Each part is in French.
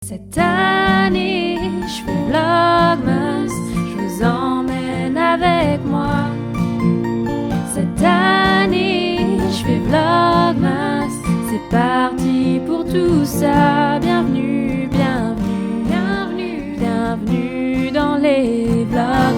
Cette année, je fais Vlogmas, je vous emmène avec moi. Cette année, je fais Vlogmas, c'est parti pour tout ça. Bienvenue, bienvenue, bienvenue, bienvenue dans les Vlogmas.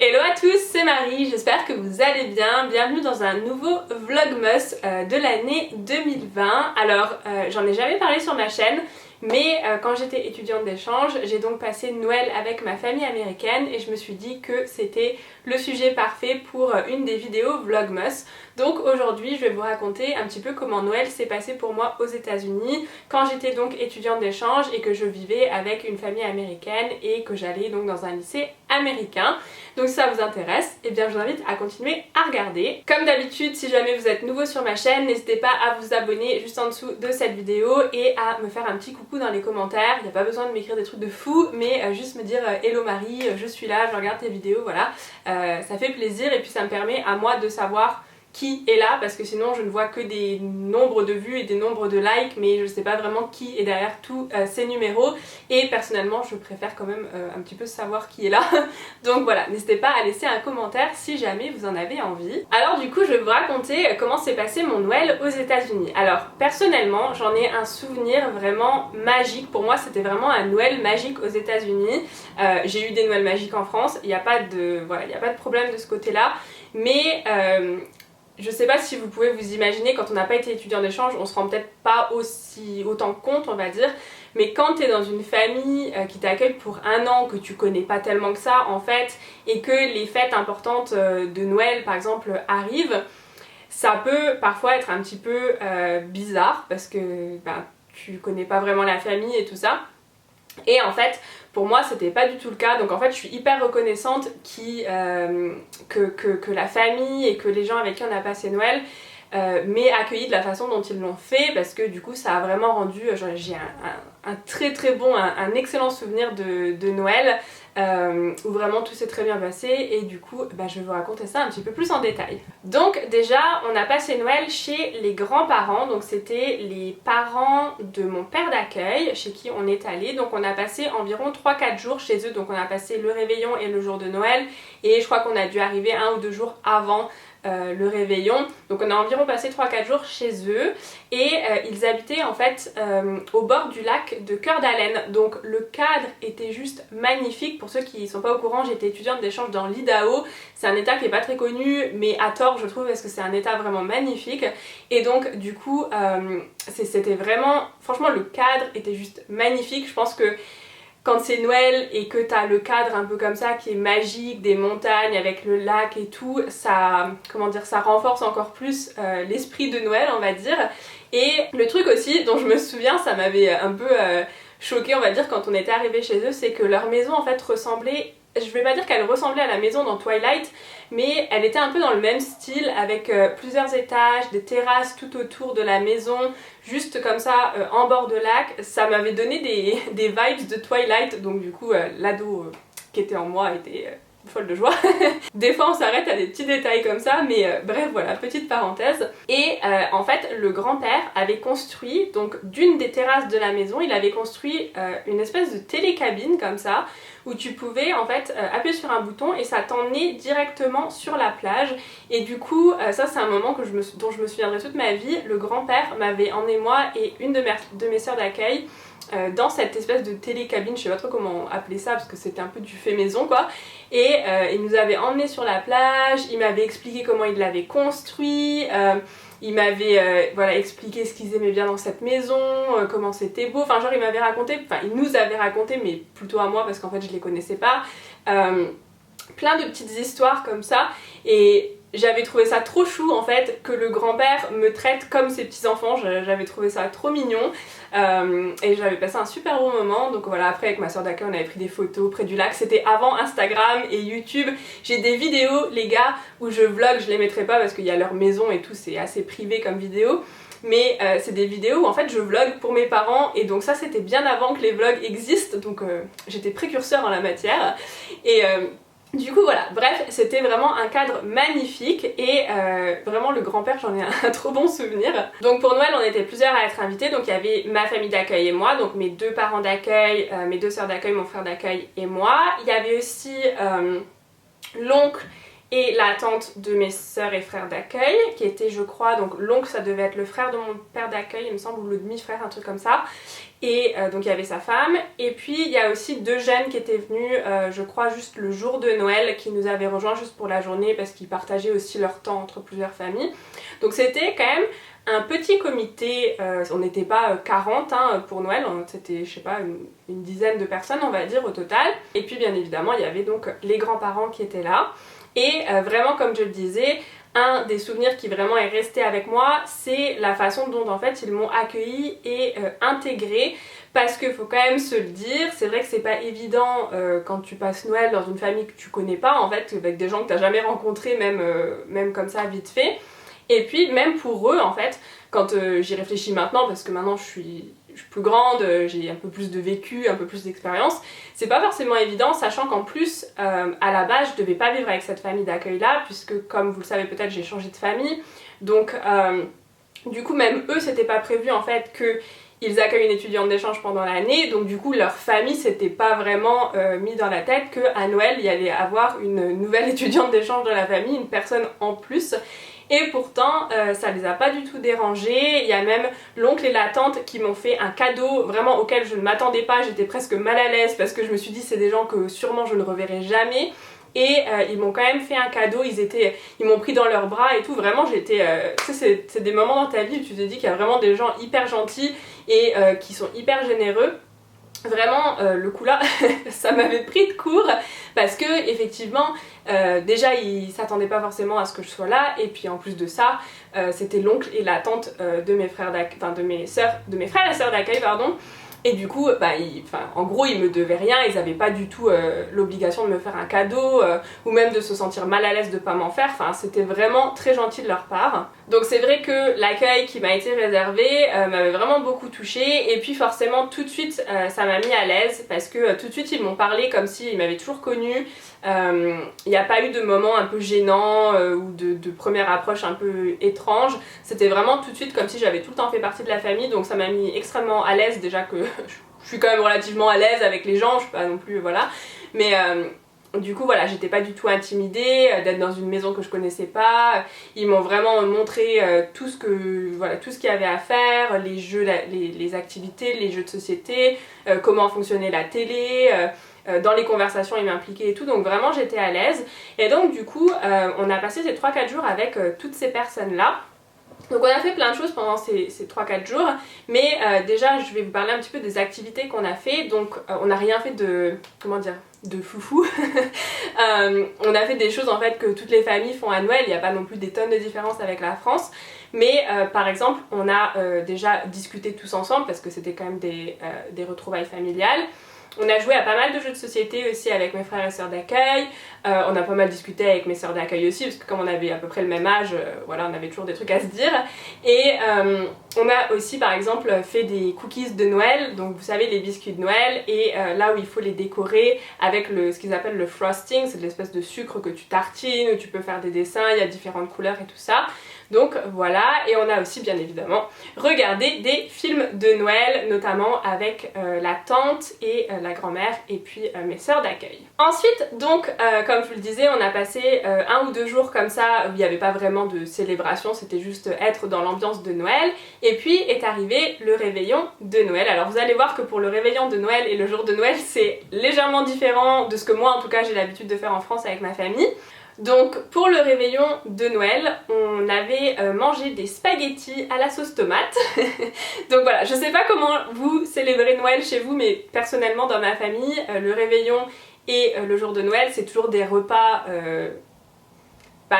Hello à tous, c'est Marie, j'espère que vous allez bien. Bienvenue dans un nouveau Vlogmas de l'année 2020. Alors, j'en ai jamais parlé sur ma chaîne, mais quand j'étais étudiante d'échange, j'ai donc passé Noël avec ma famille américaine et je me suis dit que c'était le sujet parfait pour une des vidéos Vlogmas. Donc aujourd'hui, je vais vous raconter un petit peu comment Noël s'est passé pour moi aux États-Unis quand j'étais donc étudiante d'échange et que je vivais avec une famille américaine et que j'allais donc dans un lycée américain. Donc si ça vous intéresse, eh bien je vous invite à continuer à regarder. Comme d'habitude, si jamais vous êtes nouveau sur ma chaîne, n'hésitez pas à vous abonner juste en dessous de cette vidéo et à me faire un petit coucou dans les commentaires. Il n'y a pas besoin de m'écrire des trucs de fou, mais juste me dire hello Marie, je suis là, je regarde tes vidéos, voilà. Ça fait plaisir et puis ça me permet à moi de savoir qui est là, parce que sinon je ne vois que des nombres de vues et des nombres de likes, mais je ne sais pas vraiment qui est derrière tous ces numéros, et personnellement je préfère quand même un petit peu savoir qui est là. Donc voilà, n'hésitez pas à laisser un commentaire si jamais vous en avez envie. Alors du coup je vais vous raconter comment s'est passé mon Noël aux États-Unis. Alors personnellement j'en ai un souvenir vraiment magique. Pour moi c'était vraiment un Noël magique aux États-Unis. J'ai eu des Noëls magiques en France, il n'y a pas de problème de ce côté-là, mais je sais pas si vous pouvez vous imaginer, quand on n'a pas été étudiant d'échange, on se rend peut-être pas autant compte, on va dire, mais quand tu es dans une famille qui t'accueille pour un an, que tu connais pas tellement que ça en fait, et que les fêtes importantes de Noël par exemple arrivent, ça peut parfois être un petit peu bizarre parce que tu connais pas vraiment la famille et tout ça. Et en fait, pour moi, c'était pas du tout le cas. Donc en fait, je suis hyper reconnaissante que la famille et que les gens avec qui on a passé Noël m'aient accueilli de la façon dont ils l'ont fait, parce que du coup, ça a vraiment rendu... j'ai un très très bon, un excellent souvenir de Noël, où vraiment tout s'est très bien passé, et du coup je vais vous raconter ça un petit peu plus en détail. Donc déjà on a passé Noël chez les grands-parents, donc c'était les parents de mon père d'accueil chez qui on est allé. Donc on a passé environ 3-4 jours chez eux, donc on a passé le réveillon et le jour de Noël, et je crois qu'on a dû arriver 1 ou 2 jours avant le réveillon. Donc on a environ passé 3-4 jours chez eux, et ils habitaient en fait au bord du lac de Coeur d'Alene. Donc le cadre était juste magnifique. Pour ceux qui ne sont pas au courant, j'étais étudiante d'échange dans l'Idaho. C'est un état qui n'est pas très connu, mais à tort je trouve, parce que c'est un état vraiment magnifique. Et donc du coup c'était vraiment, franchement le cadre était juste magnifique. Je pense que quand c'est Noël et que t'as le cadre un peu comme ça qui est magique, des montagnes avec le lac et tout, ça, ça renforce encore plus l'esprit de Noël, on va dire. Et le truc aussi dont je me souviens, ça m'avait un peu choquée, on va dire, quand on était arrivé chez eux, c'est que leur maison en fait ressemblait, je vais pas dire qu'elle ressemblait à la maison dans Twilight, mais elle était un peu dans le même style, avec plusieurs étages, des terrasses tout autour de la maison, juste comme ça en bord de lac. Ça m'avait donné des vibes de Twilight, donc du coup l'ado qui était en moi était folle de joie. Des fois on s'arrête à des petits détails comme ça, mais bref voilà, petite parenthèse. Et en fait le grand-père avait construit, donc d'une des terrasses de la maison, il avait construit une espèce de télécabine comme ça, où tu pouvais en fait appuyer sur un bouton et ça t'emmenait directement sur la plage. Et du coup ça c'est un moment dont je me souviendrai toute ma vie. Le grand-père m'avait emmené moi et une de mes sœurs d'accueil dans cette espèce de télécabine, je sais pas trop comment appeler ça parce que c'était un peu du fait maison quoi, et il nous avait emmenés sur la plage, il m'avait expliqué comment il l'avait construit, il m'avait expliqué ce qu'ils aimaient bien dans cette maison, comment c'était beau, enfin genre il m'avait raconté, enfin il nous avait raconté, mais plutôt à moi parce qu'en fait je les connaissais pas, plein de petites histoires comme ça. Et j'avais trouvé ça trop chou en fait que le grand-père me traite comme ses petits-enfants. J'avais trouvé ça trop mignon, et j'avais passé un super bon moment. Donc voilà, après avec ma soeur d'accueil on avait pris des photos près du lac. C'était avant Instagram et YouTube. J'ai des vidéos les gars où je vlog, je les mettrai pas parce qu'il y a leur maison et tout, c'est assez privé comme vidéo. Mais c'est des vidéos où en fait je vlog pour mes parents, et donc ça c'était bien avant que les vlogs existent, donc j'étais précurseur en la matière. Et Du coup voilà, bref, c'était vraiment un cadre magnifique et vraiment le grand-père, j'en ai un trop bon souvenir. Donc pour Noël, on était plusieurs à être invités, donc il y avait ma famille d'accueil et moi, donc mes 2 parents d'accueil, mes 2 sœurs d'accueil, mon frère d'accueil et moi. Il y avait aussi l'oncle et la tante de mes sœurs et frères d'accueil, qui était je crois, donc l'oncle ça devait être le frère de mon père d'accueil il me semble, ou le demi-frère, un truc comme ça. Et donc il y avait sa femme, et puis il y a aussi 2 jeunes qui étaient venus, je crois juste le jour de Noël, qui nous avaient rejoints juste pour la journée parce qu'ils partageaient aussi leur temps entre plusieurs familles. Donc c'était quand même un petit comité, on n'était pas 40 hein, pour Noël, c'était je sais pas une dizaine de personnes on va dire au total. Et puis bien évidemment il y avait donc les grands-parents qui étaient là. Et vraiment comme je le disais, un des souvenirs qui vraiment est resté avec moi, c'est la façon dont en fait ils m'ont accueilli et intégrée. Parce qu'il faut quand même se le dire, c'est vrai que c'est pas évident quand tu passes Noël dans une famille que tu connais pas, en fait, avec des gens que t'as jamais rencontrés, même comme ça vite fait. Et puis même pour eux en fait, quand j'y réfléchis maintenant, parce que maintenant je suis plus grande, j'ai un peu plus de vécu, un peu plus d'expérience, c'est pas forcément évident, sachant qu'en plus à la base je devais pas vivre avec cette famille d'accueil là, puisque comme vous le savez peut-être j'ai changé de famille, donc du coup même eux c'était pas prévu en fait que ils accueillent une étudiante d'échange pendant l'année, donc du coup leur famille s'était pas vraiment mis dans la tête qu'à Noël il y allait avoir une nouvelle étudiante d'échange de la famille, une personne en plus. Et pourtant ça les a pas du tout dérangés. Il y a même l'oncle et la tante qui m'ont fait un cadeau vraiment auquel je ne m'attendais pas, j'étais presque mal à l'aise parce que je me suis dit c'est des gens que sûrement je ne reverrai jamais. Et ils m'ont quand même fait un cadeau, ils m'ont pris dans leurs bras et tout, vraiment j'étais... tu sais c'est des moments dans ta vie où tu te dis qu'il y a vraiment des gens hyper gentils et qui sont hyper généreux. Vraiment le coup là ça m'avait pris de court parce que effectivement déjà ils s'attendaient pas forcément à ce que je sois là, et puis en plus de ça c'était l'oncle et la tante de mes frères d'accueil, enfin de mes frères et sœurs d'accueil pardon. Et du coup, en gros, ils me devaient rien, ils avaient pas du tout l'obligation de me faire un cadeau ou même de se sentir mal à l'aise de pas m'en faire. Enfin, c'était vraiment très gentil de leur part. Donc c'est vrai que l'accueil qui m'a été réservé m'avait vraiment beaucoup touchée, et puis forcément tout de suite ça m'a mis à l'aise parce que tout de suite ils m'ont parlé comme s'ils m'avaient toujours connue. Il n'y a pas eu de moment un peu gênant ou de première approche un peu étrange. C'était vraiment tout de suite comme si j'avais tout le temps fait partie de la famille, donc ça m'a mis extrêmement à l'aise. Déjà que je suis quand même relativement à l'aise avec les gens, je suis pas non plus voilà, mais du coup voilà, j'étais pas du tout intimidée d'être dans une maison que je connaissais pas. Ils m'ont vraiment montré tout ce qu'il y avait à faire, les jeux, les activités, les jeux de société, comment fonctionnait la télé. Dans les conversations ils m'impliquaient et tout, donc vraiment j'étais à l'aise. Et donc du coup on a passé ces 3-4 jours avec toutes ces personnes là. Donc on a fait plein de choses pendant ces 3-4 jours, mais déjà je vais vous parler un petit peu des activités qu'on a fait. Donc on n'a rien fait de, comment dire, de foufou. On a fait des choses en fait que toutes les familles font à Noël, il n'y a pas non plus des tonnes de différences avec la France. Mais par exemple on a déjà discuté tous ensemble parce que c'était quand même des retrouvailles familiales. On a joué à pas mal de jeux de société aussi avec mes frères et sœurs d'accueil. On a pas mal discuté avec mes sœurs d'accueil aussi, parce que comme on avait à peu près le même âge, voilà, on avait toujours des trucs à se dire. Et on a aussi par exemple fait des cookies de Noël, donc vous savez les biscuits de Noël, et là où il faut les décorer avec ce qu'ils appellent le frosting, c'est de l'espèce de sucre que tu tartines, où tu peux faire des dessins, il y a différentes couleurs et tout ça. Donc voilà, et on a aussi bien évidemment regardé des films de Noël, notamment avec la tante et la grand-mère et puis mes sœurs d'accueil. Ensuite donc comme je vous le disais, on a passé 1 ou 2 jours comme ça où il n'y avait pas vraiment de célébration, c'était juste être dans l'ambiance de Noël. Et puis est arrivé le réveillon de Noël. Alors vous allez voir que pour le réveillon de Noël et le jour de Noël c'est légèrement différent de ce que moi en tout cas j'ai l'habitude de faire en France avec ma famille. Donc pour le réveillon de Noël, on avait mangé des spaghettis à la sauce tomate. Donc voilà, je sais pas comment vous célébrez Noël chez vous, mais personnellement dans ma famille, le réveillon et le jour de Noël, c'est toujours des repas...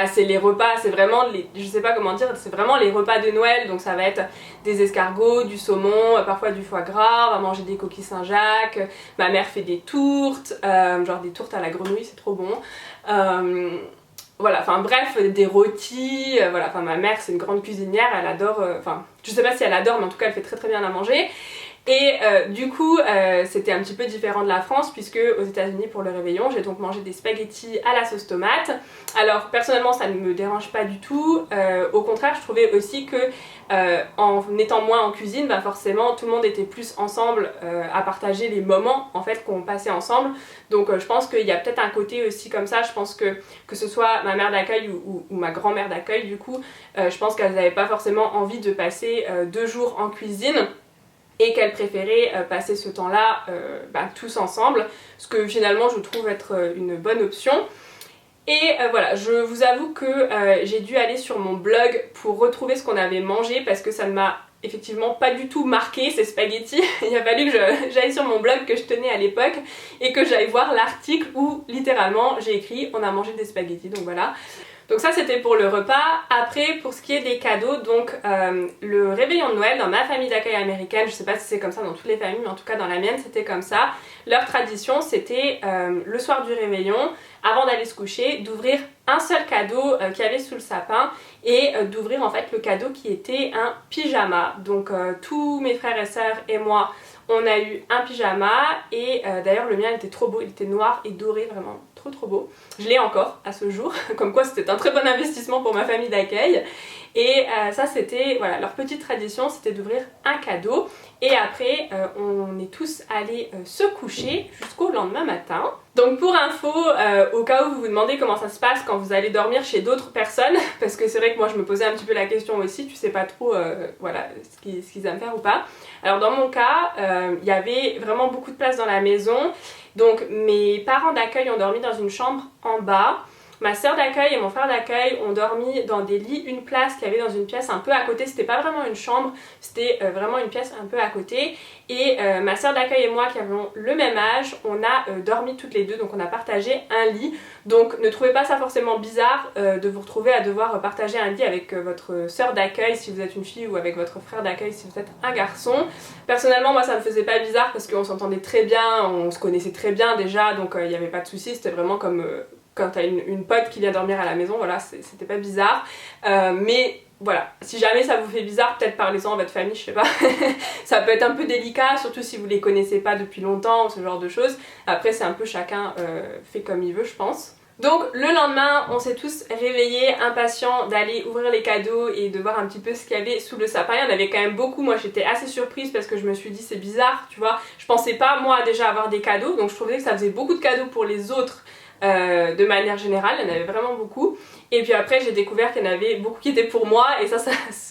c'est les repas, c'est vraiment, je sais pas comment dire, c'est vraiment les repas de Noël. Donc ça va être des escargots, du saumon, parfois du foie gras, on va manger des coquilles Saint-Jacques, ma mère fait des tourtes, genre des tourtes à la grenouille, c'est trop bon. Voilà, enfin bref, des rôtis, voilà, enfin ma mère c'est une grande cuisinière, elle adore, enfin je sais pas si elle adore mais en tout cas elle fait très très bien à manger. Et du coup, c'était un petit peu différent de la France puisque aux États-Unis pour le réveillon, j'ai donc mangé des spaghettis à la sauce tomate. Alors personnellement, ça ne me dérange pas du tout. Au contraire, je trouvais aussi que en étant moins en cuisine, bah forcément tout le monde était plus ensemble à partager les moments en fait qu'on passait ensemble. Donc je pense qu'il y a peut-être un côté aussi comme ça. Je pense que ce soit ma mère d'accueil ou ma grand-mère d'accueil du coup, je pense qu'elles n'avaient pas forcément envie de passer 2 jours en cuisine et qu'elles préféraient passer ce temps-là tous ensemble, ce que finalement je trouve être une bonne option. Et voilà, je vous avoue que j'ai dû aller sur mon blog pour retrouver ce qu'on avait mangé parce que ça ne m'a effectivement pas du tout marqué ces spaghettis. Il a fallu que j'aille sur mon blog que je tenais à l'époque et que j'aille voir l'article où littéralement j'ai écrit on a mangé des spaghettis, donc voilà. Donc ça c'était pour le repas. Après pour ce qui est des cadeaux, donc le réveillon de Noël dans ma famille d'accueil américaine, je sais pas si c'est comme ça dans toutes les familles mais en tout cas dans la mienne c'était comme ça. Leur tradition c'était le soir du réveillon, avant d'aller se coucher, d'ouvrir un seul cadeau qu'il y avait sous le sapin et d'ouvrir en fait le cadeau qui était un pyjama. Donc tous mes frères et sœurs et moi on a eu un pyjama et d'ailleurs le mien était trop beau, il était noir et doré, vraiment trop beau. Je l'ai encore à ce jour, comme quoi c'était un très bon investissement pour ma famille d'accueil. Et ça c'était, voilà, leur petite tradition, c'était d'ouvrir un cadeau. Et après on est tous allés se coucher jusqu'au lendemain matin. Donc pour info, au cas où vous vous demandez comment ça se passe quand vous allez dormir chez d'autres personnes, parce que c'est vrai que moi je me posais un petit peu la question aussi, tu sais pas trop voilà, ce qu'ils aiment faire ou pas. Alors dans mon cas, il y avait vraiment beaucoup de place dans la maison, donc mes parents d'accueil ont dormi dans une chambre en bas. Ma sœur d'accueil et mon frère d'accueil ont dormi dans des lits, une place qu'il y avait dans une pièce un peu à côté. C'était pas vraiment une chambre, c'était vraiment une pièce un peu à côté. Et ma sœur d'accueil et moi qui avons le même âge, on a dormi toutes les deux, donc on a partagé un lit. Donc ne trouvez pas ça forcément bizarre de vous retrouver à devoir partager un lit avec votre sœur d'accueil si vous êtes une fille ou avec votre frère d'accueil si vous êtes un garçon. Personnellement moi ça me faisait pas bizarre parce qu'on s'entendait très bien, on se connaissait très bien déjà, donc il n'y avait pas de soucis, c'était vraiment comme quand t'as une pote qui vient dormir à la maison, voilà, c'était pas bizarre. Mais voilà, si jamais ça vous fait bizarre, peut-être parlez-en à votre famille, je sais pas. Ça peut être un peu délicat, surtout si vous les connaissez pas depuis longtemps ou ce genre de choses. Après c'est un peu chacun fait comme il veut, je pense. Donc le lendemain, on s'est tous réveillés impatients d'aller ouvrir les cadeaux et de voir un petit peu ce qu'il y avait sous le sapin. Il y en avait quand même beaucoup, moi j'étais assez surprise parce que je me suis dit c'est bizarre, tu vois. Je pensais pas moi déjà avoir des cadeaux, donc je trouvais que ça faisait beaucoup de cadeaux pour les autres. De manière générale, il y en avait vraiment beaucoup. Et puis après j'ai découvert qu'il y en avait beaucoup qui étaient pour moi et ça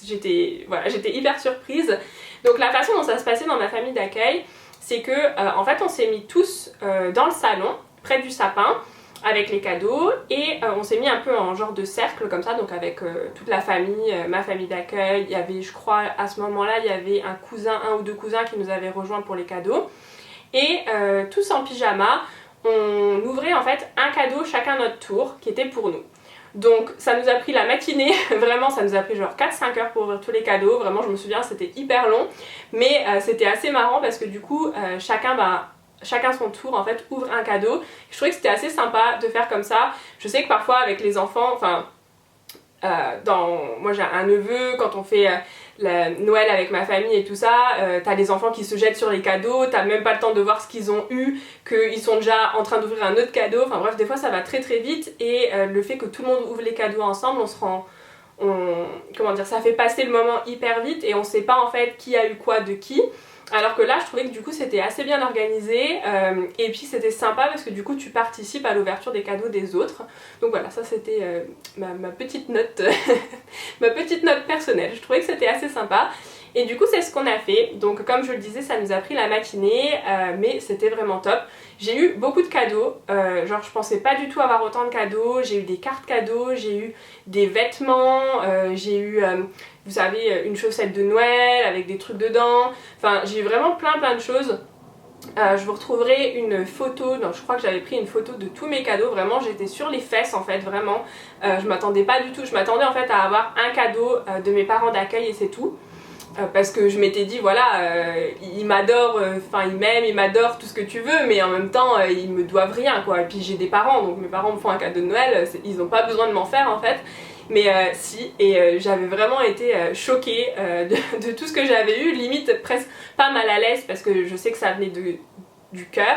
j'étais hyper surprise. Donc la façon dont ça se passait dans ma famille d'accueil, c'est que en fait on s'est mis tous dans le salon, près du sapin, avec les cadeaux et on s'est mis un peu en genre de cercle comme ça, donc avec toute la famille, ma famille d'accueil. Il y avait, je crois à ce moment là, il y avait un ou deux cousins qui nous avaient rejoints pour les cadeaux et tous en pyjama. On ouvrait en fait un cadeau chacun à notre tour qui était pour nous. Donc ça nous a pris la matinée, vraiment ça nous a pris genre 4-5 heures pour ouvrir tous les cadeaux, vraiment je me souviens c'était hyper long, mais c'était assez marrant parce que du coup chacun son tour en fait ouvre un cadeau. Je trouvais que c'était assez sympa de faire comme ça. Je sais que parfois avec les enfants, enfin moi j'ai un neveu, quand on fait Noël avec ma famille et tout ça, t'as les enfants qui se jettent sur les cadeaux, t'as même pas le temps de voir ce qu'ils ont eu, qu'ils sont déjà en train d'ouvrir un autre cadeau, enfin bref des fois ça va très très vite et le fait que tout le monde ouvre les cadeaux ensemble, comment dire, ça fait passer le moment hyper vite et on sait pas en fait qui a eu quoi de qui. Alors que là je trouvais que du coup c'était assez bien organisé et puis c'était sympa parce que du coup tu participes à l'ouverture des cadeaux des autres. Donc voilà, ça c'était ma petite note ma petite note personnelle. Je trouvais que c'était assez sympa et du coup c'est ce qu'on a fait. Donc comme je le disais ça nous a pris la matinée mais c'était vraiment top. J'ai eu beaucoup de cadeaux, genre je pensais pas du tout avoir autant de cadeaux. J'ai eu des cartes cadeaux, j'ai eu des vêtements, j'ai eu vous savez une chaussette de Noël avec des trucs dedans, enfin j'ai eu vraiment plein de choses. Je vous retrouverai une photo, non, je crois que j'avais pris une photo de tous mes cadeaux, vraiment j'étais sur les fesses en fait, vraiment je m'attendais pas du tout, je m'attendais en fait à avoir un cadeau de mes parents d'accueil et c'est tout. Parce que je m'étais dit voilà, ils m'adorent, enfin ils m'aiment, ils m'adorent, tout ce que tu veux, mais en même temps ils me doivent rien quoi. Et puis j'ai des parents, donc mes parents me font un cadeau de Noël, ils n'ont pas besoin de m'en faire en fait. mais si, et j'avais vraiment été choquée de tout ce que j'avais eu, limite presque pas mal à l'aise parce que je sais que ça venait du cœur,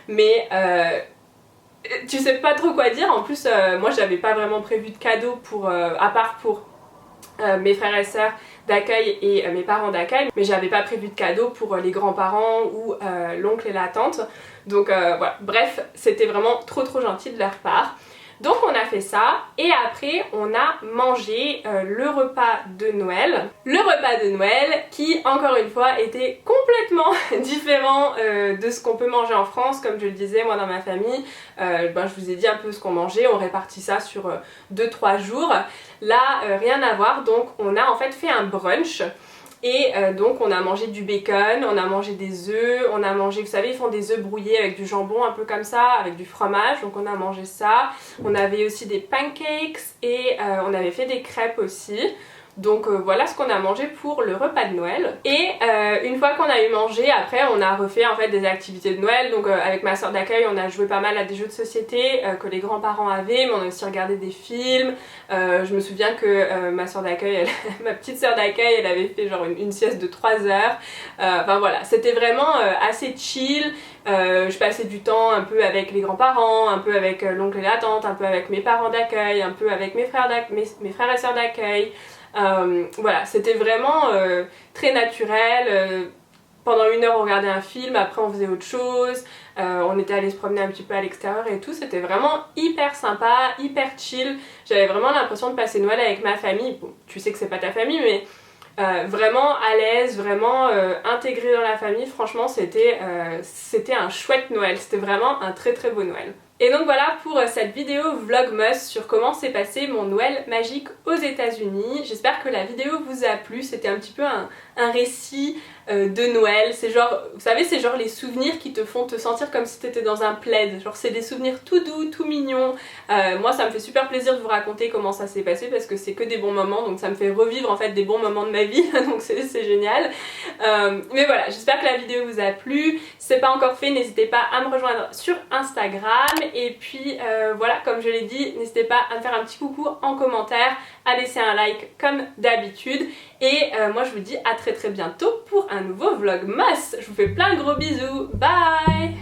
mais tu sais pas trop quoi dire. En plus moi j'avais pas vraiment prévu de cadeau à part pour mes frères et sœurs d'accueil et mes parents d'accueil, mais j'avais pas prévu de cadeau pour les grands-parents ou l'oncle et la tante, donc voilà, bref, c'était vraiment trop gentil de leur part. Donc on a fait ça et après on a mangé le repas de Noël. Le repas de Noël qui, encore une fois, était complètement différent de ce qu'on peut manger en France. Comme je le disais, moi dans ma famille, je vous ai dit un peu ce qu'on mangeait, on répartit ça sur 2-3 jours. Là, rien à voir, donc on a en fait fait un brunch. Et donc on a mangé du bacon, on a mangé des œufs, on a mangé, vous savez, ils font des œufs brouillés avec du jambon un peu comme ça, avec du fromage, donc on a mangé ça. On avait aussi des pancakes et on avait fait des crêpes aussi. Donc voilà ce qu'on a mangé pour le repas de Noël. Et une fois qu'on a eu mangé, après on a refait en fait des activités de Noël. Donc avec ma soeur d'accueil on a joué pas mal à des jeux de société que les grands-parents avaient, mais on a aussi regardé des films. Je me souviens que ma soeur d'accueil, ma petite soeur d'accueil, elle avait fait genre une sieste de 3 heures. Enfin voilà, c'était vraiment assez chill. Je passais du temps un peu avec les grands-parents, un peu avec l'oncle et la tante, un peu avec mes parents d'accueil, un peu avec mes frères et sœurs d'accueil. Voilà, c'était vraiment très naturel. Pendant 1 heure on regardait un film, après on faisait autre chose, on était allé se promener un petit peu à l'extérieur et tout, c'était vraiment hyper sympa, hyper chill. J'avais vraiment l'impression de passer Noël avec ma famille. Bon, tu sais que c'est pas ta famille, mais vraiment à l'aise, vraiment intégré dans la famille. Franchement c'était un chouette Noël, c'était vraiment un très beau Noël. Et donc voilà pour cette vidéo vlogmas sur comment s'est passé mon Noël magique aux États-Unis. J'espère que la vidéo vous a plu. C'était un petit peu un récit de Noël. C'est genre, vous savez, c'est genre les souvenirs qui te font te sentir comme si t'étais dans un plaid. Genre c'est des souvenirs tout doux, tout mignons. Moi ça me fait super plaisir de vous raconter comment ça s'est passé parce que c'est que des bons moments, donc ça me fait revivre en fait des bons moments de ma vie, donc c'est génial. Mais voilà, j'espère que la vidéo vous a plu. Si c'est pas encore fait, n'hésitez pas à me rejoindre sur Instagram. Et puis voilà, comme je l'ai dit, n'hésitez pas à me faire un petit coucou en commentaire, à laisser un like comme d'habitude. Et moi je vous dis à très bientôt pour un nouveau vlogmas. Je vous fais plein de gros bisous, bye!